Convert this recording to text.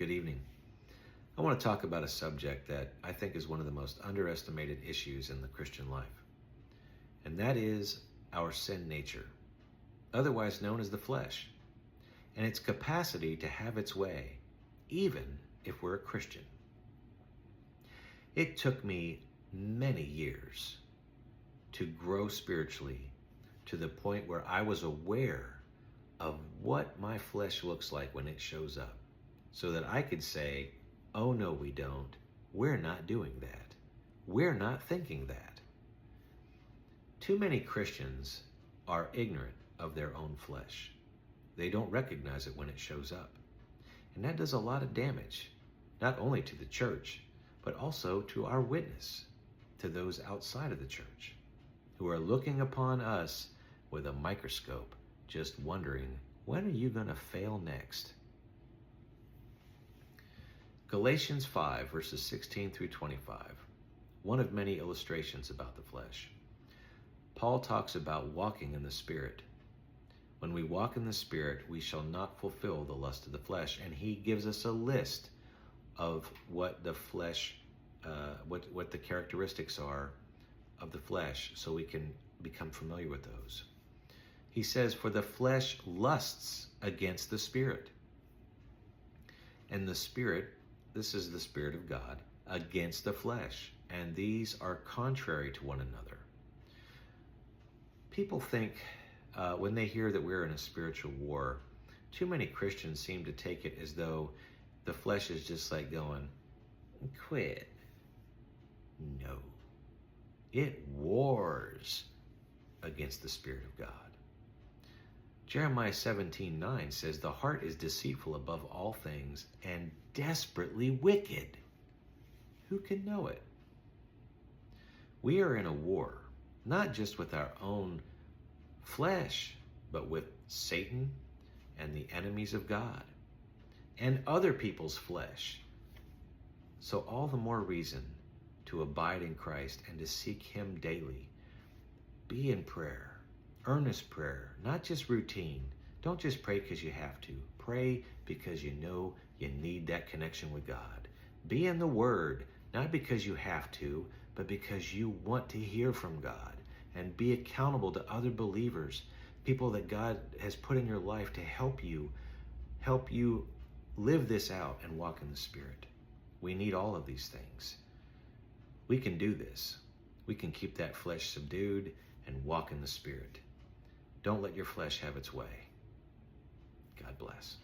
Good evening. I want to talk about a subject that I think is one of the most underestimated issues in the Christian life, and that is our sin nature, otherwise known as the flesh, and its capacity to have its way, even if we're a Christian. It took me many years to grow spiritually to the point where I was aware of what my flesh looks like when it shows up, so that I could say, oh no, we don't. We're not doing that. We're not thinking that. Too many Christians are ignorant of their own flesh. They don't recognize it when it shows up. And that does a lot of damage, not only to the church, but also to our witness, to those outside of the church, who are looking upon us with a microscope, just wondering, when are you going to fail next? Galatians 5, verses 16 through 25, one of many illustrations about the flesh. Paul talks about walking in the Spirit. When we walk in the Spirit, we shall not fulfill the lust of the flesh. And he gives us a list of what the flesh, what the characteristics are of the flesh, so we can become familiar with those. He says, for the flesh lusts against the Spirit, and the Spirit, this is the Spirit of God, against the flesh, and these are contrary to one another. People think when they hear that we're in a spiritual war, too many Christians seem to take it as though the flesh is just like going, quit. No. It wars against the Spirit of God. Jeremiah 17:9 says, the heart is deceitful above all things and desperately wicked. Who can know it? We are in a war, not just with our own flesh, but with Satan and the enemies of God and other people's flesh. So all the more reason to abide in Christ and to seek Him daily. Be in prayer. Earnest prayer, not just routine. Don't just pray because you have to. Pray because you know you need that connection with God. Be in the Word, not because you have to, but because you want to hear from God. And be accountable to other believers, people that God has put in your life to help you live this out and walk in the Spirit. We need all of these things. We can do this. We can keep that flesh subdued and walk in the Spirit. Don't let your flesh have its way. God bless.